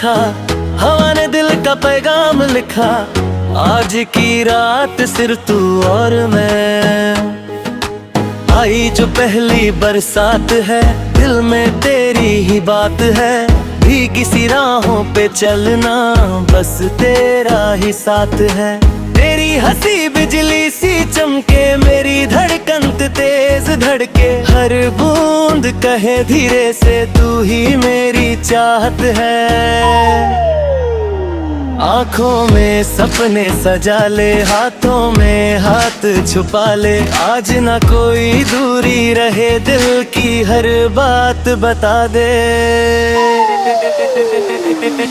लिखा, हवा ने दिल का पैगाम लिखा। आज की रात सिर्फ तू और मैं, आई जो पहली बरसात है, दिल में तेरी ही बात है। भीगी सी राहों पे चलना, बस तेरा ही साथ है। तेरी हंसी बिजली सी चमके, मेरी धड़कन तेज धड़के। हर बूंद कहे धीरे से, तू ही मेरी चाहत है। आँखों में सपने सजा ले, हाथों में हाथ छुपा ले। आज ना कोई दूरी रहे, दिल की हर बात बता दे।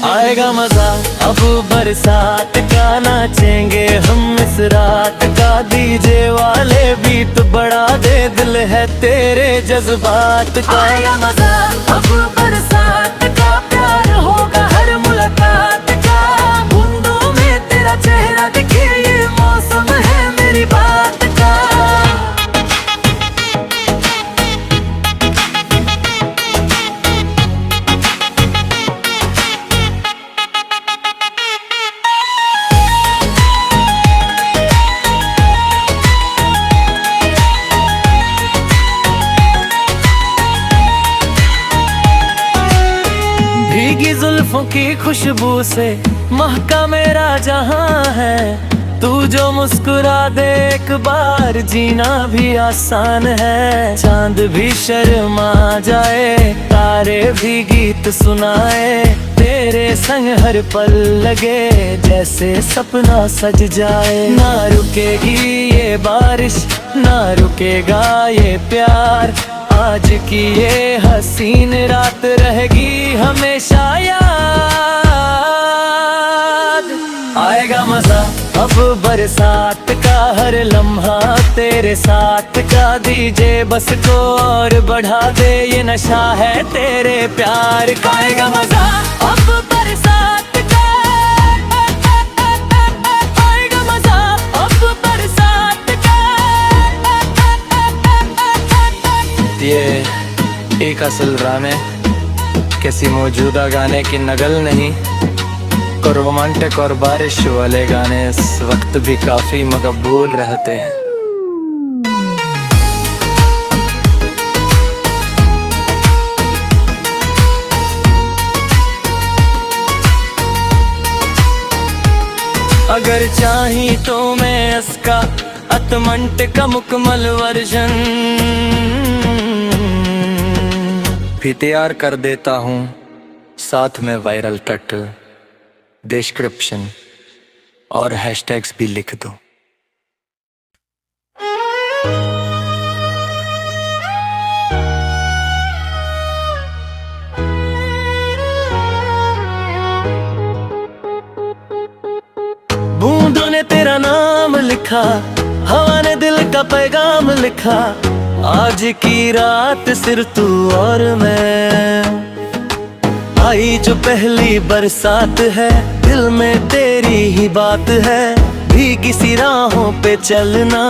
आएगा मजा अब बरसात का, नाचेंगे हम इस रात का। डीजे वाले बीट बढ़ा दे, दिल है तेरे जज्बात का। आएगा मजा अब बरसात का, प्यार होगा हर मुलाकात का। बूंदों में तेरा चेहरा दिखे, ये मौसम है मेरी बात का। भीगी जुल्फों की खुशबू से महका मेरा जहां है। तू जो मुस्कुरा दे एक बार, जीना भी आसान है। चांद भी शर्मा जाए, तारे भी गीत सुनाए। तेरे संग हर पल लगे, जैसे सपना सज जाए। ना रुकेगी ये बारिश, ना रुकेगा ये प्यार। आज की ये हसीन रात रहेगी हमेशा याद। आएगा मजा अब बरसात का, हर लम्हा तेरे साथ का। दीजे बस को और बढ़ा दे, ये नशा है तेरे प्यार का। आएगा मजा अब बरसात का, आएगा मजा अब बरसात का। ये एक असल ड्रामे किसी मौजूदा गाने की नकल नहीं। को रोमांटिक और बारिश वाले गाने इस वक्त भी काफी मकबूल रहते हैं। अगर चाही तो मैं इसका अतमंट का मुकम्मल वर्जन भी तैयार कर देता हूँ, साथ में वायरल टाइटल, डिस्क्रिप्शन और हैशटैग्स भी लिख दो। बूंदों ने तेरा नाम लिखा, हवा ने दिल का पैगाम लिखा। आज की रात सिर्फ तू और मैं, आई जो पहली बरसात है, दिल में तेरी ही बात है। भीगी सी राहों पे चलना,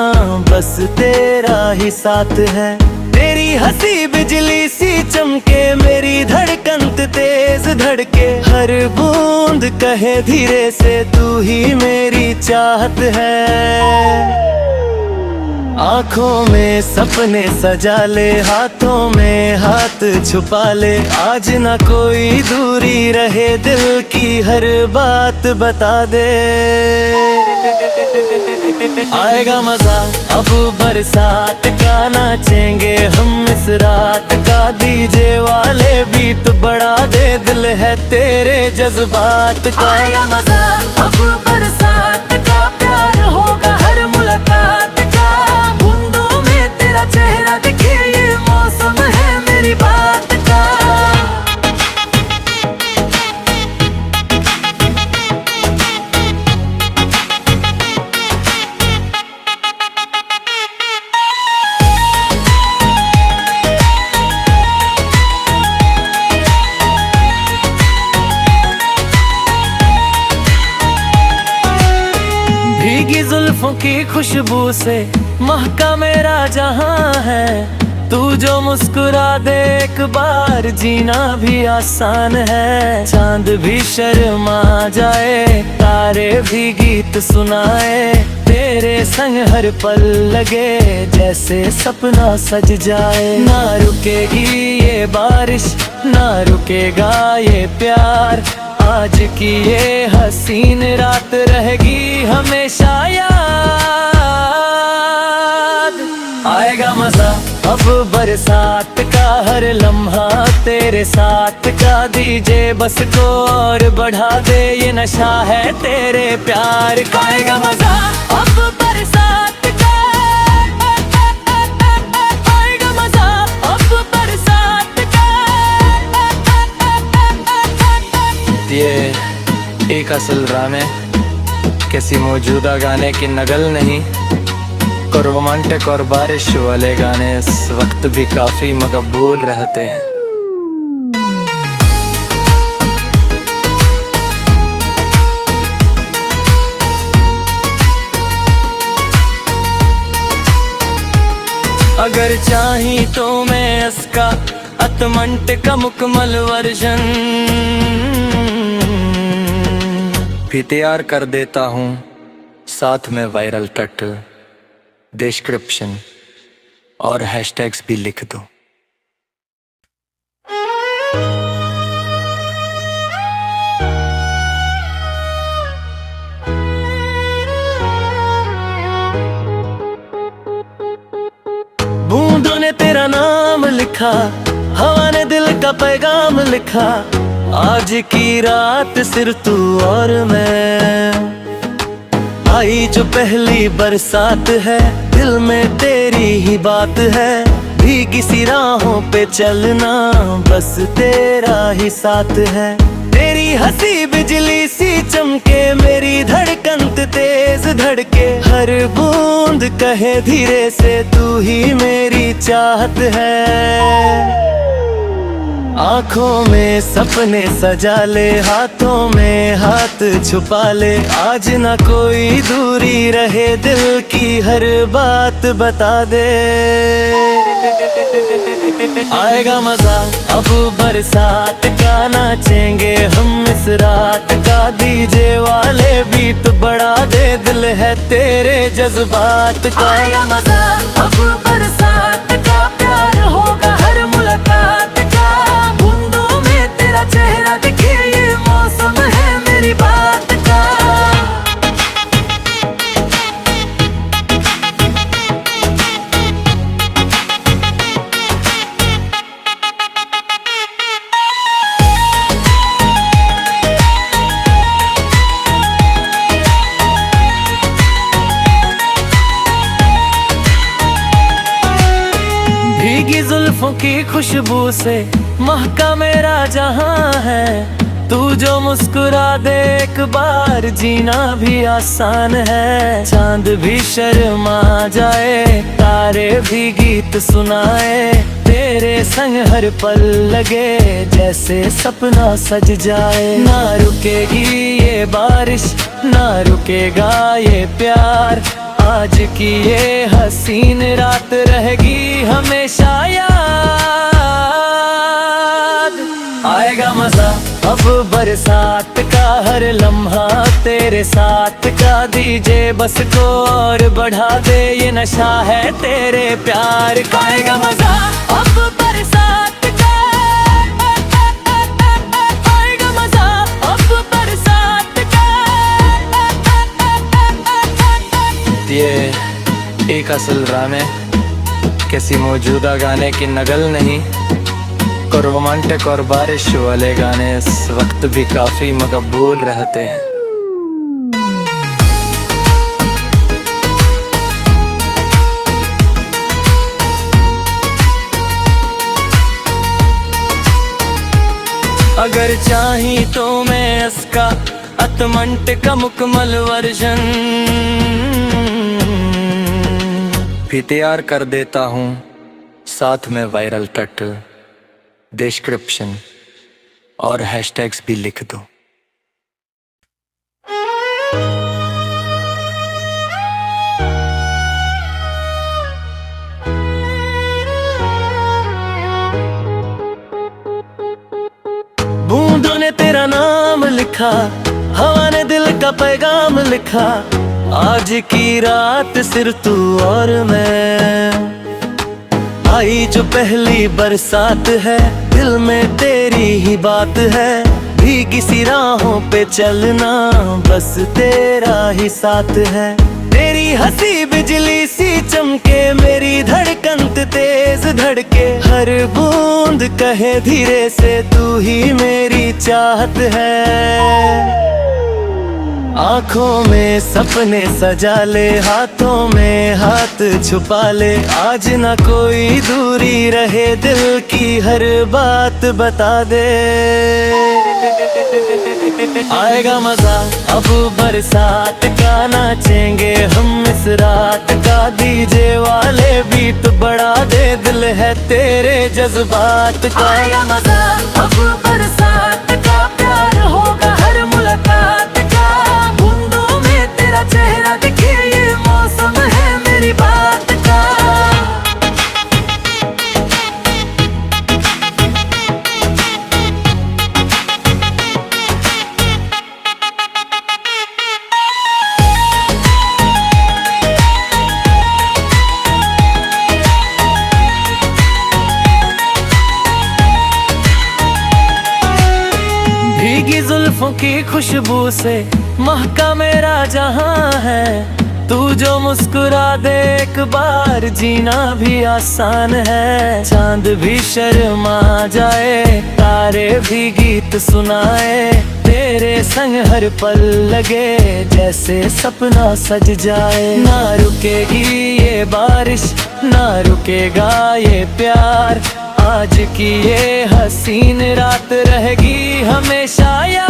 बस तेरा ही साथ है। तेरी हंसी बिजली सी चमके, मेरी धड़कन तेज धड़के। हर बूंद कहे धीरे से, तू ही मेरी चाहत है। आँखों में सपने सजा ले, हाथों में हाथ छुपा ले। आज ना कोई दूरी रहे, दिल की हर बात बता दे। आएगा मजा अब बरसात का, नाचेंगे हम इस रात का। डीजे वाले बीट बढ़ा दे, दिल है तेरे जज्बात का। आएगा मजा अब बरसात का, प्यार होगा हर मुलाकात का। बूंदों में तेरा चेहरा दिखे, ये मौसम है मेरी बात का। भीगी जुल्फों की खुशबू से महका मेरा जहां है। तू जो मुस्कुरा दे एक बार जीना भी आसान है। चांद भी शर्मा जाए, तारे भी गीत सुनाए, तेरे संग हर पल लगे जैसे सपना सज जाए। ना रुकेगी ये बारिश, ना रुकेगा ये प्यार, आज की ये हसीन रात रहेगी हमेशा याद। आएगा मजा अब बरसात का, हर लम्हा तेरे साथ का। दीजे बस को और बढ़ा दे, ये नशा है तेरे प्यार का। आएगा मजा अब बरसात का, आएगा मजा अब बरसात का। ये एक असल ड्रामे किसी मौजूदा गाने की नकल नहीं, को रोमांटिक और बारिश वाले गाने इस वक्त भी काफी मकबूल रहते हैं। अगर चाही तो मैं इसका अतमंट का मुकम्मल वर्जन भी तैयार कर देता हूँ, साथ में वायरल टाइटल, डिस्क्रिप्शन और हैशटैग्स भी लिख दो। बूंदों ने तेरा नाम लिखा, हवा ने दिल का पैगाम लिखा। आज की रात सिर्फ तू और मैं, आई जो पहली बरसात है, दिल में तेरी ही बात है। भीगी सी राहों पे चलना, बस तेरा ही साथ है। तेरी हंसी बिजली सी चमके, मेरी धड़कन तेज धड़के। हर बूंद कहे धीरे से, तू ही मेरी चाहत है। आँखों में सपने सजा ले, हाथों में हाथ छुपा ले। आज ना कोई दूरी रहे, दिल की हर बात बता दे। आएगा मजा अब बरसात का, नाचेंगे हम इस रात का। डीजे वाले बीट बढ़ा दे, दिल है तेरे जज्बात का। आएगा मजा अब बरसात का, प्यार होगा हर मुलाकात का। बूंदों में तेरा चेहरा दिखे, ये मौसम है मेरी बात का। भीगी जुल्फों की खुशबू से महका मेरा जहां है। तू जो मुस्कुरा दे एक बार जीना भी आसान है। चांद भी शर्मा जाए, तारे भी गीत सुनाए, तेरे संग हर पल लगे जैसे सपना सज जाए। ना रुकेगी ये बारिश, ना रुकेगा ये प्यार, आज की ये हसीन रात रहेगी हमेशा याद। आएगा मजा अब बरसात का, हर लम्हा तेरे साथ का। दीजे बस को और बढ़ा दे, ये नशा है तेरे प्यार का। आएगा मजा अब बरसात का, आएगा मजा अब बरसात का। ये एक असल ड्रामे किसी मौजूदा गाने की नकल नहीं, को रोमांटिक और बारिश वाले गाने इस वक्त भी काफी मकबूल रहते हैं। अगर चाही तो मैं इसका अतमंट का मुकम्मल वर्जन भी तैयार कर देता हूँ, साथ में वायरल टाइटल, डिस्क्रिप्शन और हैशटैग्स भी लिख दो। लिखा, हवा ने दिल का पैगाम लिखा। आज की रात सिर्फ तू और मैं, आई जो पहली बरसात है, दिल में तेरी ही बात है। भीगी सी राहों पे चलना, बस तेरा ही साथ है। तेरी हंसी बिजली सी चमके, मेरी धड़कन तेज धड़के। हर बूंद कहे धीरे से, तू ही मेरी चाहत है। आँखों में सपने सजा ले, हाथों में हाथ छुपा ले। आज ना कोई दूरी रहे, दिल की हर बात बता दे। आएगा मजा अब बरसात का, नाचेंगे हम इस रात का। डीजे वाले बीट बढ़ा दे, दिल है तेरे जज्बात का। आएगा मजा अब बरसात का, प्यार होगा हर मुलाकात का। बूंदों में तेरा चेहरा दिखे, ये मौसम है मेरी बात का। भीगी जुल्फों की खुशबू से महका मेरा जहां है। तू जो मुस्कुरा दे एक बार, जीना भी आसान है। चांद भी शर्मा जाए, तारे भी गीत सुनाए। तेरे संग हर पल लगे, जैसे सपना सज जाए। ना रुकेगी ये बारिश, ना रुकेगा ये प्यार। आज की ये हसीन रात रहेगी हमेशा याद।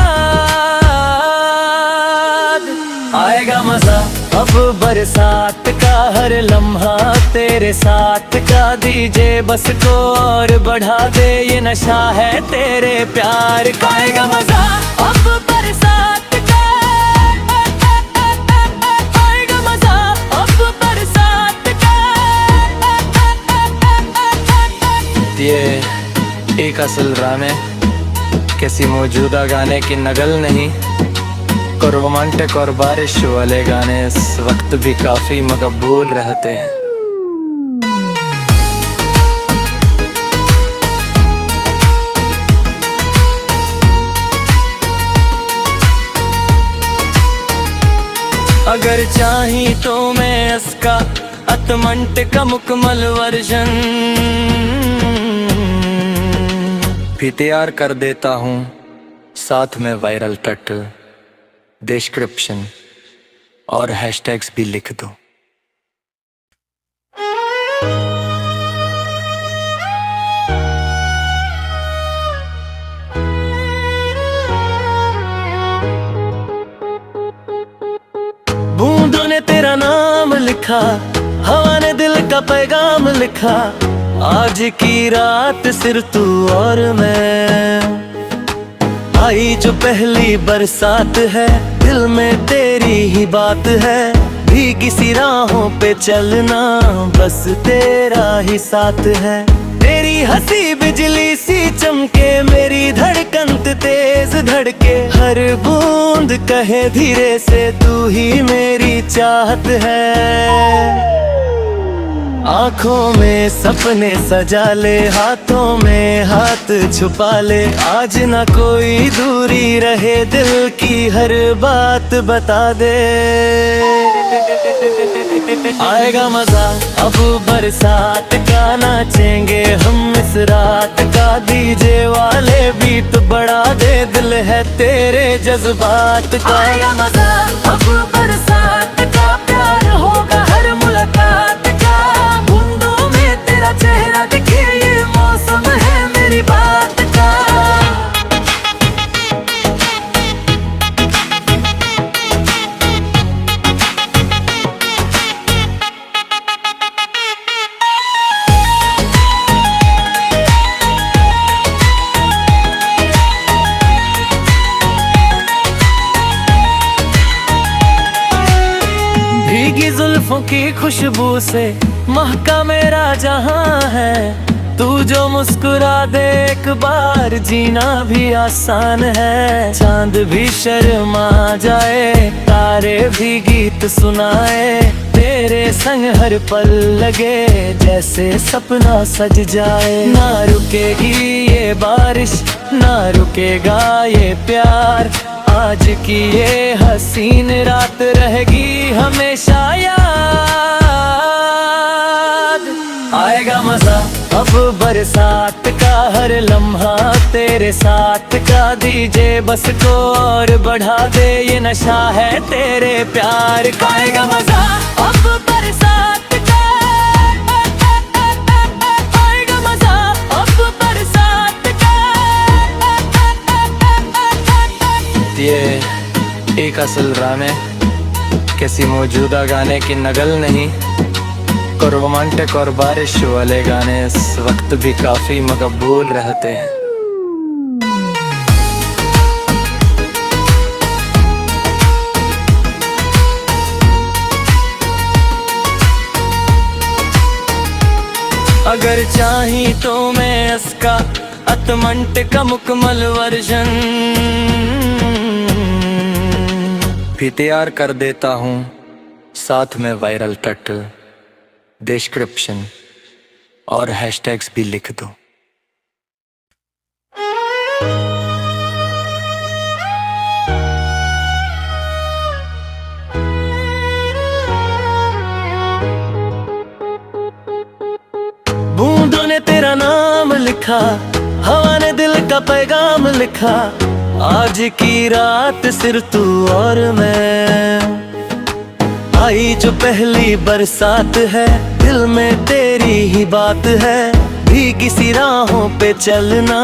आएगा मजा अब बरसात का, हर लम्हा तेरे साथ का। दीजे बस को और बढ़ा दे, ये नशा है तेरे प्यार का। आएगा मजा अब बरसात का, आएगा मजा अब बरसात का। ये एक असल राम है, किसी मौजूदा गाने की नकल नहीं। को रोमांटिक और बारिश वाले गाने इस वक्त भी काफी मकबूल रहते हैं। अगर चाही तो मैं इसका अतमंट का मुकम्मल वर्जन भी तैयार कर देता हूँ, साथ में वायरल टाइटल, डिस्क्रिप्शन और हैशटैग्स भी लिख दो। बूंदों ने तेरा नाम लिखा, हवा ने दिल का पैगाम लिखा। आज की रात सिर्फ तू और मैं, आई जो पहली बरसात है, दिल में तेरी ही बात है। भीगी सी राहों पे चलना, बस तेरा ही साथ है। तेरी हंसी बिजली सी चमके, मेरी धड़कन तेज धड़के। हर बूंद कहे धीरे से, तू ही मेरी चाहत है। आँखों में सपने सजा ले, हाथों में हाथ छुपा ले। आज ना कोई दूरी रहे, दिल की हर बात बता दे। आएगा मजा अब बरसात का, नाचेंगे हम इस रात का। डीजे वाले बीट बढ़ा दे, दिल है तेरे जज्बात का। आएगा मजा अब बरसात का, प्यार होगा हर मुलाकात का। बूंदों में तेरा चेहरा दिखे, ये मौसम है मेरी बात का। भीगी जुल्फों की खुशबू से महका मेरा जहां है। तू जो मुस्कुरा दे एक बार जीना भी आसान है। चांद भी शर्मा जाए, तारे भी गीत सुनाए, तेरे संग हर पल लगे जैसे सपना सज जाए। ना रुकेगी ये बारिश, ना रुकेगा ये प्यार, आज की ये हसीन रात रहेगी हमेशा याद। आएगा मजा अब बरसात का, हर लम्हा तेरे साथ का। दीजे बस को और बढ़ा दे, ये नशा है तेरे प्यार का। आएगा मजा अब बरसात का, आएगा मजा अब बरसात का। ये एक असल राम है, किसी मौजूदा गाने की नकल नहीं। को रोमांटिक और बारिश वाले गाने इस वक्त भी काफी मकबूल रहते हैं। अगर चाही तो मैं इसका अतमंट का मुकम्मल वर्जन भी तैयार कर देता हूँ, साथ में वायरल टाइटल, डिस्क्रिप्शन और हैशटैग्स भी लिख दो। बूंदों ने तेरा नाम लिखा, हवा ने दिल का पैगाम लिखा। आज की रात सिर्फ तू और मैं, आई जो पहली बरसात है, दिल में तेरी ही बात है। भीगी सी राहों पे चलना,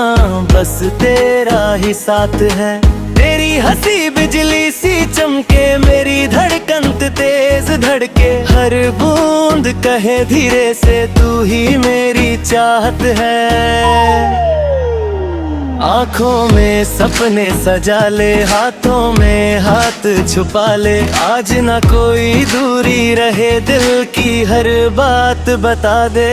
बस तेरा ही साथ है। तेरी हंसी बिजली सी चमके, मेरी धड़कन तेज धड़के। हर बूंद कहे धीरे से, तू ही मेरी चाहत है। आँखों में सपने सजा ले, हाथों में हाथ छुपा ले। आज ना कोई दूरी रहे, दिल की हर बात बता दे।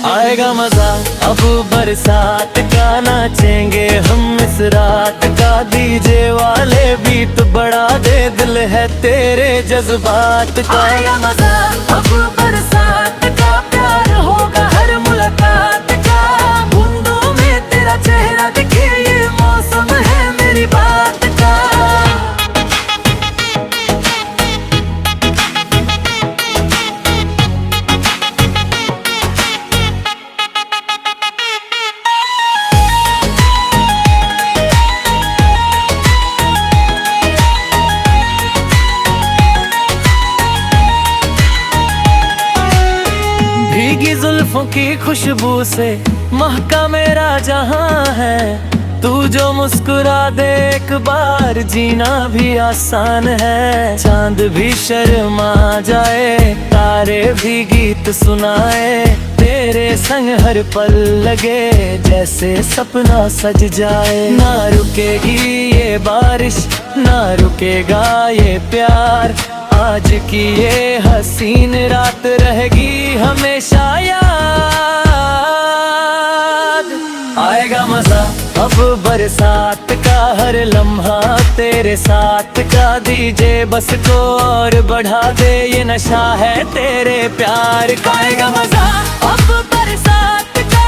आएगा मजा अब बरसात का, नाचेंगे हम इस रात का। डीजे वाले बीट बढ़ा दे, दिल है तेरे जज्बात का। आएगा मजा अब बरसात का, प्यार होगा हर मुलाकात का। बूंदों में तेरा चेहरा दिखे, ये मौसम है मेरी बात का। भीगी जुल्फों की खुशबू से महका मेरा जहां है। तू जो मुस्कुरा दे एक बार जीना भी आसान है। चांद भी शर्मा जाए, तारे भी गीत सुनाए, तेरे संग हर पल लगे जैसे सपना सज जाए। ना रुकेगी ये बारिश, ना रुकेगा ये प्यार, आज की ये हसीन रात रहेगी हमेशा याद। आएगा मजा अब बरसात का, हर लम्हा तेरे साथ का। डीजे बस को और बढ़ा दे, ये नशा है तेरे प्यार का। आएगा मजा अब बरसात का,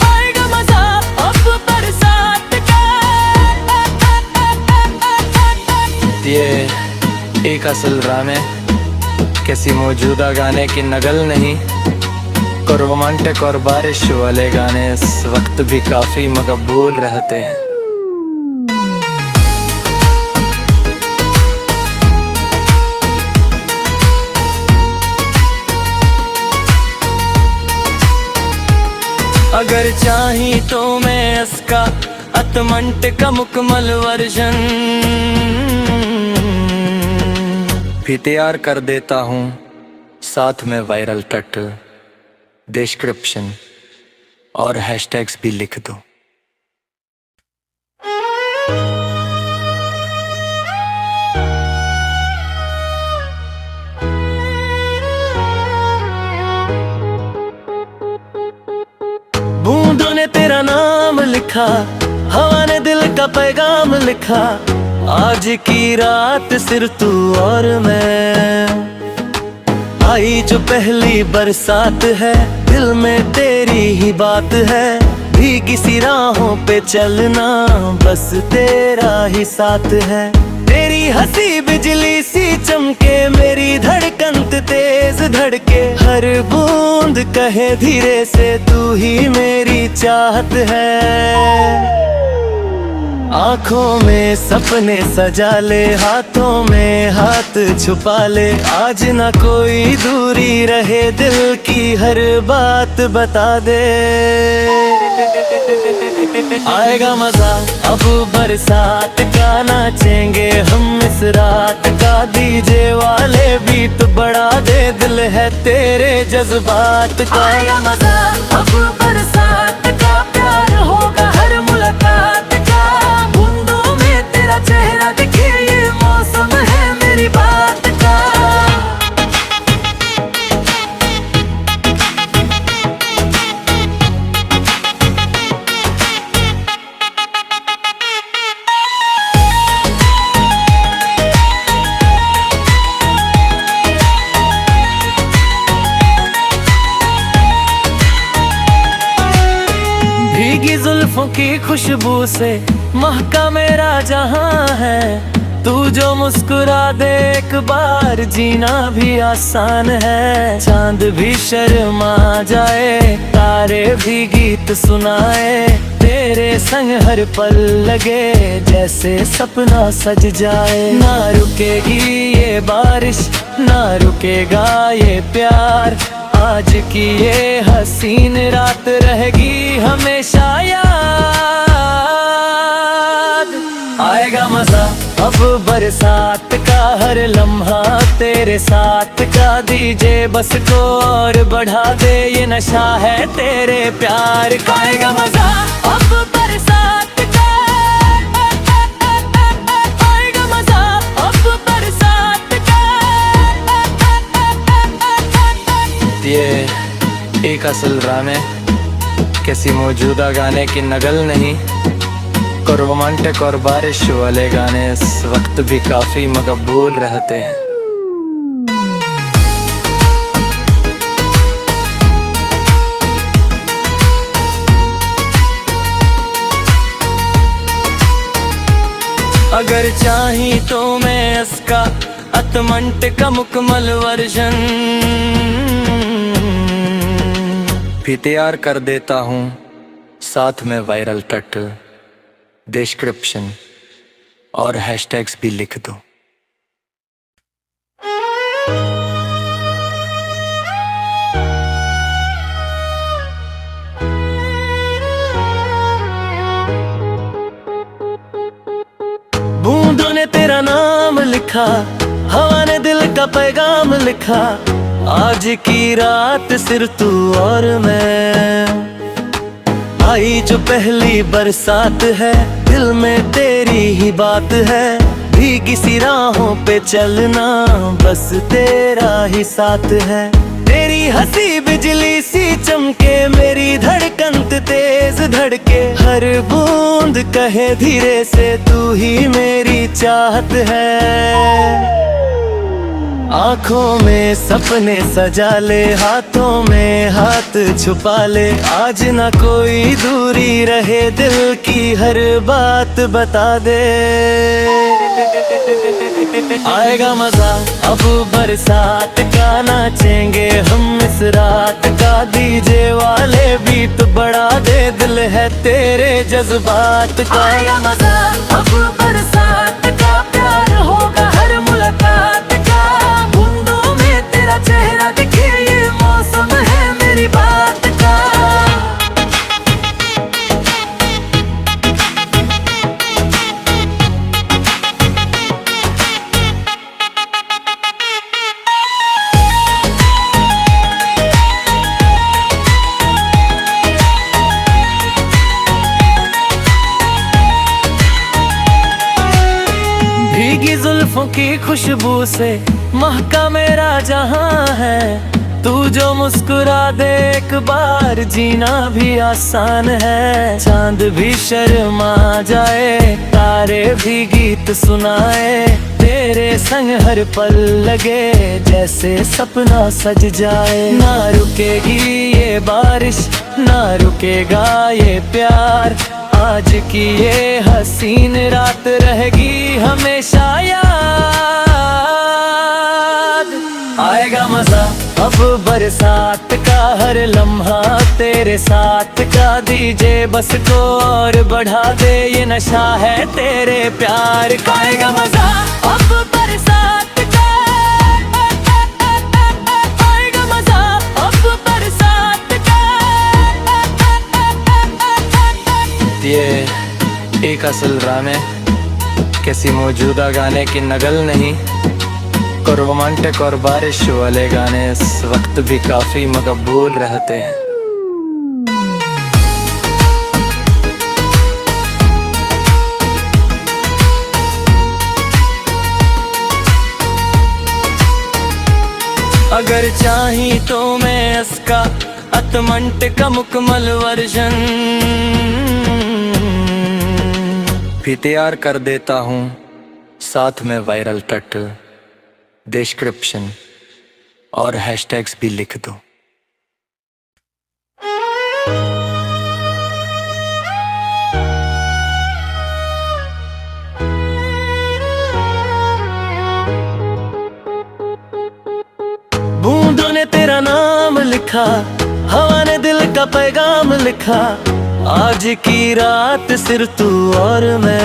आएगा मजा अब बरसात का। ये एक असल राम है, किसी मौजूदा गाने की नकल नहीं। को रोमांटिक और बारिश वाले गाने इस वक्त भी काफी मकबूल रहते हैं। अगर चाही तो मैं इसका अतमंट का मुकम्मल वर्जन भी तैयार कर देता हूँ, साथ में वायरल टाइटल, डिस्क्रिप्शन और हैशटैग्स भी लिख दो। लिखा, हवा ने दिल का पैगाम लिखा। आज की रात सिर्फ तू और मैं, आई जो पहली बरसात है, दिल में तेरी ही बात है। भीगी सी राहों पे चलना, बस तेरा ही साथ है। तेरी हंसी बिजली सी चमके, मेरी धड़कन तेज धड़के। हर बूंद कहे धीरे से, तू ही मेरी चाहत है। आँखों में सपने सजा ले, हाथों में हाथ छुपा ले। आज ना कोई दूरी रहे, दिल की हर बात बता दे। आएगा मजा अब बरसात का, नाचेंगे हम इस रात का। डीजे वाले बीट बढ़ा दे, दिल है तेरे जज्बात का। आएगा मजा अब बरसात का, प्यार होगा हर मुलाकात का। बूंदों में तेरा चेहरा दिखे, ये मौसम है मेरी बात का। भीगी जुल्फों की खुशबू से महका मेरा जहां है। तू जो मुस्कुरा दे एक बार, जीना भी आसान है। चांद भी शर्मा जाए, तारे भी गीत सुनाए। तेरे संग हर पल लगे, जैसे सपना सज जाए। ना रुकेगी ये बारिश, ना रुकेगा ये प्यार। आज की ये हसीन रात रहेगी हमेशा याद। आएगा मजा अब बरसात का, हर लम्हा तेरे साथ का। दीजे बस को और बढ़ा दे, ये नशा है तेरे प्यार का। आएगा मजा अब बरसात का, आएगा मजा अब बरसात का। ये एक असल राने किसी मौजूदा गाने की नकल नहीं। को रोमांटिक और बारिश वाले गाने इस वक्त भी काफी मकबूल रहते हैं। अगर चाही तो मैं इसका अतमंट का मुकम्मल वर्जन भी तैयार कर देता हूँ, साथ में वायरल टाइटल, डिस्क्रिप्शन और हैशटैग्स भी लिख दो। बूंदों ने तेरा नाम लिखा, हवा ने दिल का पैगाम लिखा। आज की रात सिर्फ तू और मैं, आई जो पहली बरसात है, दिल में तेरी ही बात है। भीगी सी राहों पे चलना, बस तेरा ही साथ है। तेरी हंसी बिजली सी चमके, मेरी धड़कन तेज धड़के। हर बूंद कहे धीरे से, तू ही मेरी चाहत है। आँखों में सपने सजा ले, हाथों में हाथ छुपा ले। आज ना कोई दूरी रहे, दिल की हर बात बता दे। आएगा मजा अब बरसात का, नाचेंगे हम इस रात का। डीजे वाले बीट बढ़ा दे, दिल है तेरे जज्बात का। आएगा मजा अब बरसात का, प्यार होगा हर मुलाकात का। बूंदों में तेरा चेहरा दिखे, ये मौसम है मेरी बात का। भीगी जुल्फों की खुशबू से महका मेरा जहां है। तू जो मुस्कुरा दे एक बार जीना भी आसान है। चांद भी शर्मा जाए, तारे भी गीत सुनाए, तेरे संग हर पल लगे जैसे सपना सज जाए। ना रुकेगी ये बारिश, ना रुकेगा ये प्यार, आज की ये हसीन रात रहेगी हमेशा याद। आएगा मजा अब बरसात का, हर लम्हा तेरे साथ का। दीजे बस को और बढ़ा दे, ये नशा है तेरे प्यार का। आएगा मजा अब बरसात का, आएगा मजा अब बरसात का। ये एक असल राने किसी मौजूदा गाने की नकल नहीं, को रोमांटिक और बारिश वाले गाने इस वक्त भी काफी मकबूल रहते हैं। अगर चाही तो मैं इसका अतमंट का मुकम्मल वर्जन भी तैयार कर देता हूँ, साथ में वायरल टाइटल, डिस्क्रिप्शन और हैशटैग्स भी लिख दो। बूंदों ने तेरा नाम लिखा, हवा ने दिल का पैगाम लिखा, आज की रात सिर्फ तू और मैं।